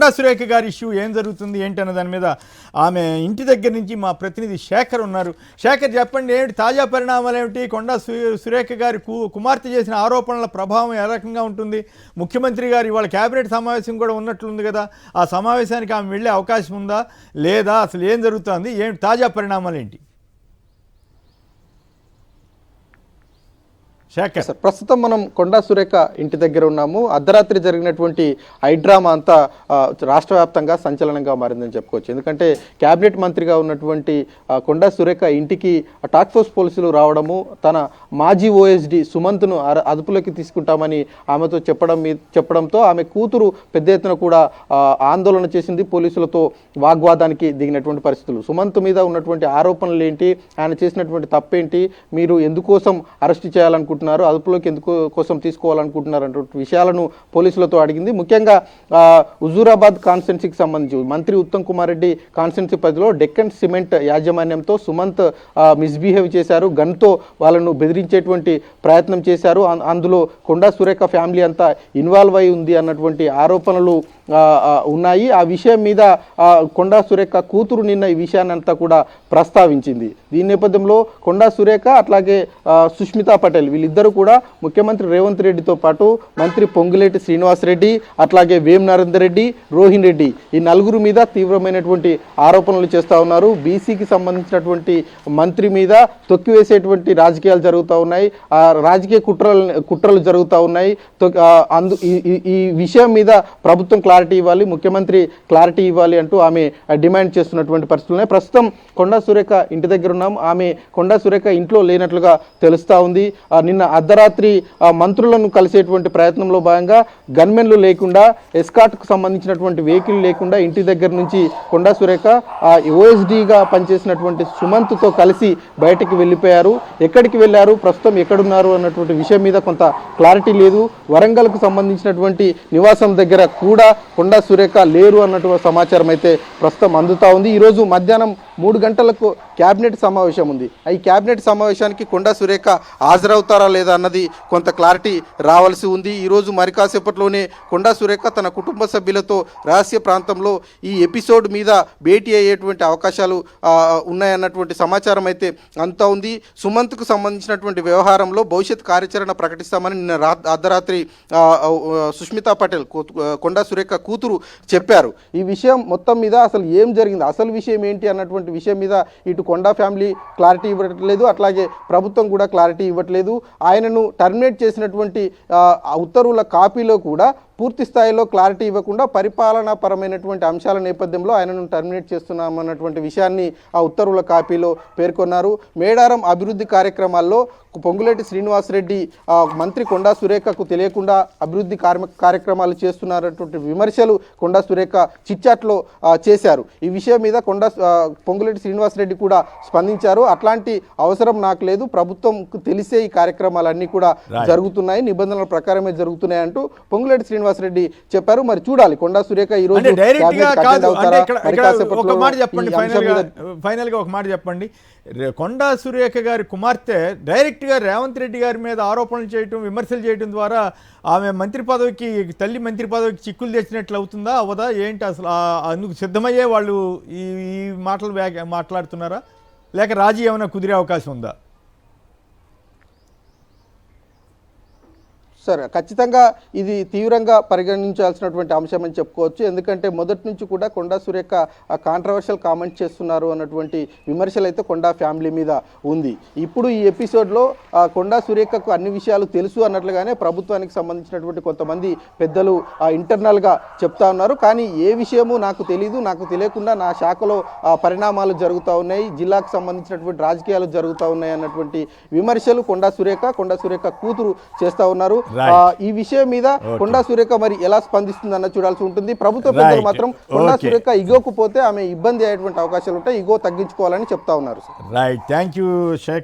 కొండా సురేఖ గారి ఇష్యూ ఏం జరుగుతుంది ఏంటి అన్న దాని మీద ఆమె ఇంటి దగ్గర నుంచి మా ప్రతినిధి శేఖర్ ఉన్నారు. శేఖర్, చెప్పండి, ఏమిటి తాజా పరిణామాలు ఏమిటి? కొండా సురేఖ గారి కుమార్తె చేసిన ఆరోపణల ప్రభావం ఏ రకంగా ఉంటుంది? ముఖ్యమంత్రి గారు ఇవాళ కేబినెట్ సమావేశం కూడా ఉన్నట్లుంది కదా, ఆ సమావేశానికి ఆమె వెళ్ళే అవకాశం ఉందా లేదా? అసలు ఏం జరుగుతుంది? ఏమిటి తాజా పరిణామాలు ఏంటి? ప్రస్తుతం మనం కొండా సురేఖ ఇంటి దగ్గర ఉన్నాము. అర్ధరాత్రి జరిగినటువంటి హైడ్రామా అంతా రాష్ట్ర వ్యాప్తంగా సంచలనంగా మారిందని చెప్పుకోవచ్చు. ఎందుకంటే కేబినెట్ మంత్రిగా ఉన్నటువంటి కొండా సురేఖ ఇంటికి టాస్క్ ఫోర్స్ పోలీసులు రావడము, తన మాజీ ఓఎస్డి సుమంత్ను అదుపులోకి తీసుకుంటామని ఆమెతో చెప్పడంతో ఆమె కూతురు పెద్ద ఎత్తున కూడా ఆందోళన చేసింది. పోలీసులతో వాగ్వాదానికి దిగినటువంటి పరిస్థితులు. సుమంత్ మీద ఉన్నటువంటి ఆరోపణలు ఏంటి, ఆయన చేసినటువంటి తప్పేంటి, మీరు ఎందుకోసం అరెస్ట్ చేయాలనుకుంటున్నారు, అదుపులోకి ఎందుకోసం తీసుకోవాలనుకుంటున్నారు అనే విషయాలను పోలీసులతో అడిగింది. ముఖ్యంగా హుజూరాబాద్ కాన్స్టిట్యున్సీకి సంబంధించి మంత్రి ఉత్తమ్ కుమార్ రెడ్డి కాన్స్టిట్యున్సీ పరిధిలో డెక్కన్ సిమెంట్ యాజమాన్యంతో సుమంత్ మిస్బిహేవ్ చేశారు, గన్తో వాళ్ళను బెదిరించేటువంటి ప్రయత్నం చేశారు, అందులో కొండా సురేఖ ఫ్యామిలీ అంతా ఇన్వాల్వ్ అయి ఉంది అన్నటువంటి ఆరోపణలు ఉన్నాయి. ఆ విషయం మీద కొండా సురేఖ కూతురు నిన్న ఈ విషయాన్ని అంతా కూడా ప్రస్తావించింది. దీని నేపథ్యంలో కొండా సురేఖ అట్లాగే సుష్మితా పటేల్ వీళ్ళిద్దరూ కూడా ముఖ్యమంత్రి రేవంత్ రెడ్డితో పాటు మంత్రి పొంగులేటి శ్రీనివాసరెడ్డి అట్లాగే వేం నరేందర్ రెడ్డి, రోహిన్ రెడ్డి ఈ నలుగురు మీద తీవ్రమైనటువంటి ఆరోపణలు చేస్తూ ఉన్నారు. బీసీకి సంబంధించినటువంటి మంత్రి మీద తొక్కివేసేటువంటి రాజకీయాలు జరుగుతూ ఉన్నాయి, రాజకీయ కుట్రలు జరుగుతూ ఉన్నాయి. ఈ విషయం మీద ప్రభుత్వం క్లారిటీ ఇవ్వాలి, ముఖ్యమంత్రి క్లారిటీ ఇవ్వాలి అంటూ ఆమె డిమాండ్ చేస్తున్నటువంటి పరిస్థితులు. ప్రస్తుతం కొండా సురేఖ ఇంటి దగ్గర ఉన్నాం. ఆమె కొండా సురేఖ ఇంట్లో లేనట్లుగా తెలుస్తూ ఉంది. నిన్న అర్ధరాత్రి మంత్రులను కలిసేటువంటి ప్రయత్నంలో భాగంగా గన్మెన్లు లేకుండా, ఎస్కాట్కు సంబంధించినటువంటి వెహికల్ లేకుండా ఇంటి దగ్గర నుంచి కొండా సురేఖ ఓఎస్డీగా పనిచేసినటువంటి సుమంత్తో కలిసి బయటకు వెళ్ళిపోయారు. ఎక్కడికి వెళ్ళారు, ప్రస్తుతం ఎక్కడున్నారు అన్నటువంటి విషయం మీద కొంత క్లారిటీ లేదు. వరంగల్కు సంబంధించినటువంటి నివాసం దగ్గర కూడా కొండా సురేఖ లేరు అన్నటువంటి సమాచారం అయితే ప్రస్తుతం అందుతా ఉంది. ఈరోజు మధ్యాహ్నం 3 గంటలకు క్యాబినెట్ సమావేశం ఉంది. ఈ క్యాబినెట్ సమావేశానికి కొండా సురేఖ హాజరవుతారా లేదా అన్నది కొంత క్లారిటీ రావాల్సి ఉంది. ఈరోజు మరి కాసేపట్లోనే కొండా సురేఖ తన కుటుంబ సభ్యులతో రహస్య ప్రాంతంలో ఈ ఎపిసోడ్ మీద భేటీ అయ్యేటువంటి అవకాశాలు ఉన్నాయన్నటువంటి సమాచారం అయితే అంతా ఉంది. సుమంత్కు సంబంధించినటువంటి వ్యవహారంలో భవిష్యత్ కార్యాచరణ ప్రకటిస్తామని నిన్న అర్ధరాత్రి సుష్మితా పటేల్ కొండా సురేఖ కూతురు చెప్పారు. ఈ విషయం మొత్తం మీద అసలు ఏం జరిగింది, అసలు విషయం ఏంటి అన్నటువంటి విషయం మీద ఇటు కొండా ఫ్యామిలీ క్లారిటీ ఇవ్వట్లేదు, అట్లాగే ప్రభుత్వం కూడా క్లారిటీ ఇవ్వట్లేదు. ఆయనను టర్మినేట్ చేసినటువంటి ఉత్తర్వుల కాపీలో కూడా పూర్తి స్థాయిలో క్లారిటీ ఇవ్వకుండా పరిపాలనాపరమైనటువంటి అంశాల నేపథ్యంలో ఆయనను టర్మినేట్ చేస్తున్నామన్నటువంటి విషయాన్ని ఆ ఉత్తర్వుల కాపీలో పేర్కొన్నారు. మేడారం అభివృద్ధి కార్యక్రమాల్లో పొంగులేటి శ్రీనివాసరెడ్డి మంత్రి కొండా సురేఖకు తెలియకుండా అభివృద్ధి కార్యక్రమాలు చేస్తున్నారన్నటువంటి విమర్శలు కొండా సురేఖ చిట్చాట్లో చేశారు. ఈ విషయం మీద పొంగులేటి శ్రీనివాసరెడ్డి కూడా స్పందించారు. అట్లాంటి అవసరం నాకు లేదు, ప్రభుత్వంకు తెలిసే ఈ కార్యక్రమాలన్నీ కూడా జరుగుతున్నాయి, నిబంధనల ప్రకారమే జరుగుతున్నాయి అంటూ పొంగులేటి శ్రీనివాసరెడ్డి చెప్పారు. మరి చూడాలి కొండా సురేఖ ఈ రోజు ఫైనల్ గా ఒక మాట చెప్పండి. కొండా సురేఖ గారి కుమార్తె డైరెక్ట్గా రేవంత్ రెడ్డి గారి మీద ఆరోపణలు చేయటం, విమర్శలు చేయడం ద్వారా ఆమె తల్లి మంత్రి పదవికి చిక్కులు తెచ్చినట్లు అవుతుందా, అవదా? ఏంటి అసలు అందుకు సిద్ధమయ్యే వాళ్ళు ఈ మాటలు మాట్లాడుతున్నారా, లేక రాజీ ఏమైనా కుదిరే అవకాశం ఉందా? సరే, ఖచ్చితంగా ఇది తీవ్రంగా పరిగణించాల్సినటువంటి అంశం అని చెప్పుకోవచ్చు. ఎందుకంటే మొదటి నుంచి కూడా కొండా సురేఖ కాంట్రవర్షియల్ కామెంట్ చేస్తున్నారు అన్నటువంటి విమర్శలు అయితే కొండా ఫ్యామిలీ మీద ఉంది. ఇప్పుడు ఈ ఎపిసోడ్లో కొండా సురేఖకు అన్ని విషయాలు తెలుసు అన్నట్లుగానే ప్రభుత్వానికి సంబంధించినటువంటి కొంతమంది పెద్దలు ఇంటర్నల్గా చెప్తా ఉన్నారు. కానీ ఏ విషయమూ నాకు తెలీదు, నాకు తెలియకుండా నా శాఖలో పరిణామాలు జరుగుతూ ఉన్నాయి, జిల్లాకు సంబంధించినటువంటి రాజకీయాలు జరుగుతూ ఉన్నాయి అన్నటువంటి విమర్శలు కొండా సురేఖ కూతురు చేస్తూ ఉన్నారు. ఈ విషయం మీద కొండా సురేఖ మరి ఎలా స్పందిస్తుంది అన్న చూడాల్సి ఉంటుంది. ప్రభుత్వ పెద్దలు మాత్రం కొండా సురేఖ ఇగోకు పోతే ఆమె ఇబ్బంది అయ్యేటువంటి అవకాశాలు ఉంటాయి, ఇగో తగ్గించుకోవాలని చెప్తా ఉన్నారు. Right, thank you.